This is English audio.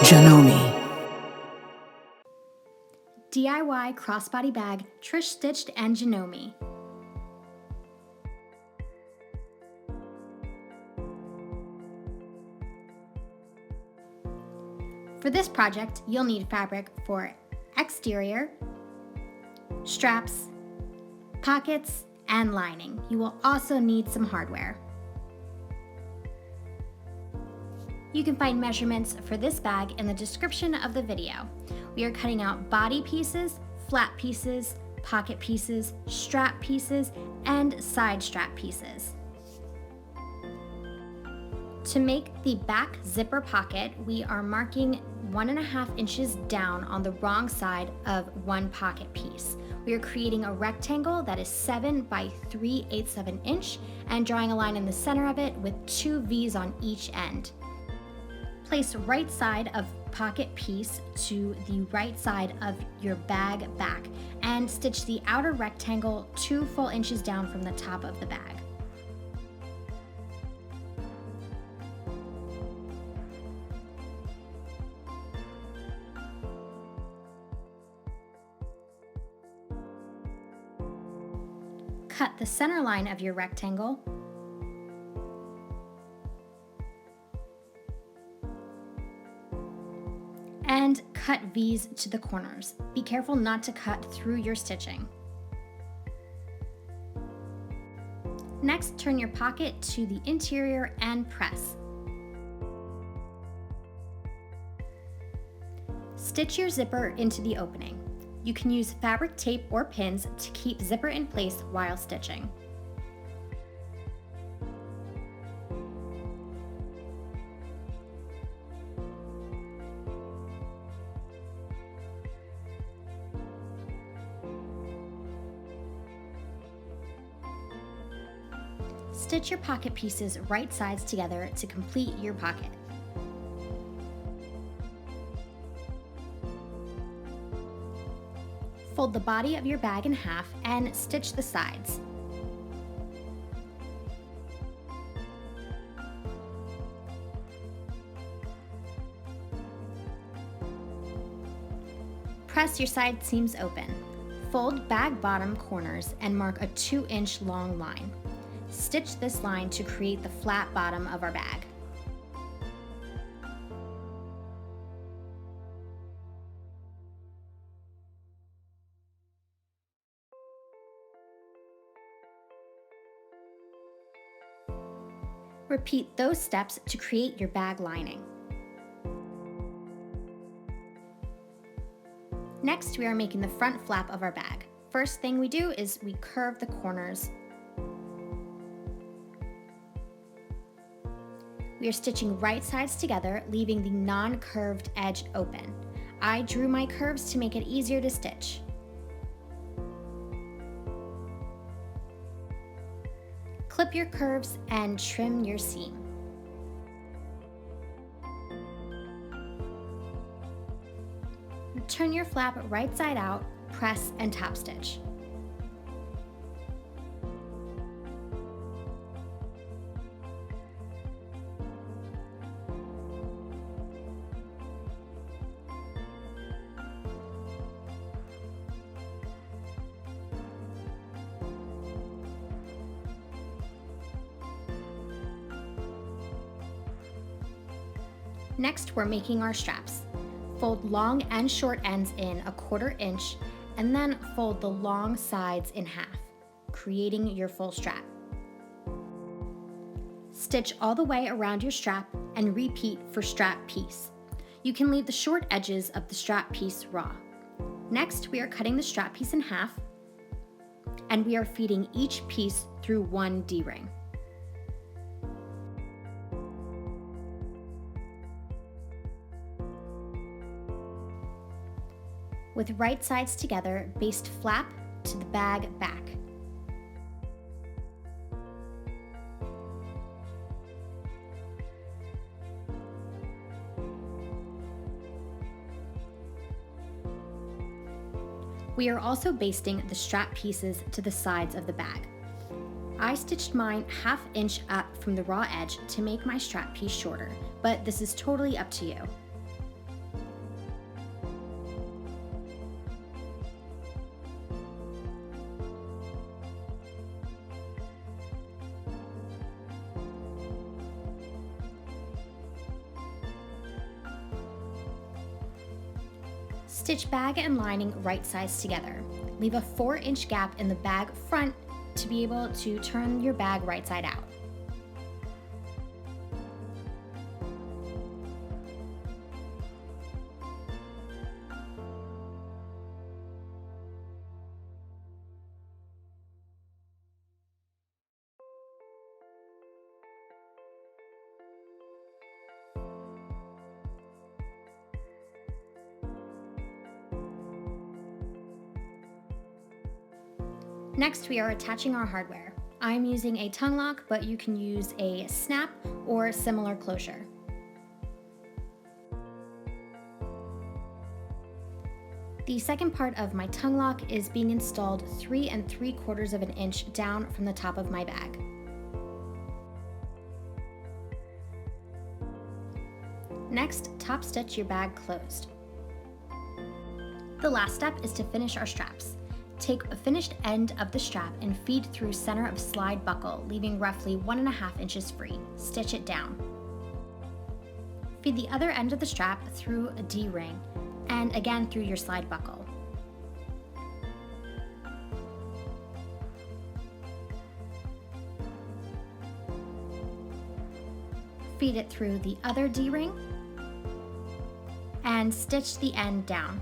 Janome. DIY crossbody bag, Trish Stitched and Janome. For this project, you'll need fabric for exterior, straps, pockets, and lining. You will also need some hardware. You can find measurements for this bag in the description of the video. We are cutting out body pieces, flap pieces, pocket pieces, strap pieces, and side strap pieces. To make the back zipper pocket, we are marking 1.5 inches down on the wrong side of one pocket piece. We are creating a rectangle that is 7 by 3/8 of an inch and drawing a line in the center of it with 2 V's on each end. Place right side of pocket piece to the right side of your bag back and stitch the outer rectangle 2 full inches down from the top of the bag. Cut the center line of your rectangle and cut V's to the corners. Be careful not to cut through your stitching. Next, turn your pocket to the interior and press. Stitch your zipper into the opening. You can use fabric tape or pins to keep zipper in place while stitching. Stitch your pocket pieces right sides together to complete your pocket. Fold the body of your bag in half and stitch the sides. Press your side seams open. Fold bag bottom corners and mark a 2-inch long line. Stitch this line to create the flat bottom of our bag. Repeat those steps to create your bag lining. Next, we are making the front flap of our bag. First thing we do is we curve the corners. We are stitching right sides together, leaving the non-curved edge open. I drew my curves to make it easier to stitch. Clip your curves and trim your seam. Turn your flap right side out, press and top stitch. Next, we're making our straps. Fold long and short ends in 1/4 inch and then fold the long sides in half, creating your full strap. Stitch all the way around your strap and repeat for strap piece. You can leave the short edges of the strap piece raw. Next, we are cutting the strap piece in half and we are feeding each piece through one D-ring. With right sides together, baste flap to the bag back. We are also basting the strap pieces to the sides of the bag. I stitched mine 1/2 inch up from the raw edge to make my strap piece shorter, but this is totally up to you. Stitch bag and lining right sides together. Leave a 4-inch gap in the bag front to be able to turn your bag right side out. Next, we are attaching our hardware. I'm using a tongue lock, but you can use a snap or similar closure. The second part of my tongue lock is being installed 3 3/4 of an inch down from the top of my bag. Next, top stitch your bag closed. The last step is to finish our straps. Take a finished end of the strap and feed through center of slide buckle, leaving roughly 1.5 inches free. Stitch it down. Feed the other end of the strap through a D-ring, and again through your slide buckle. Feed it through the other D-ring, and stitch the end down.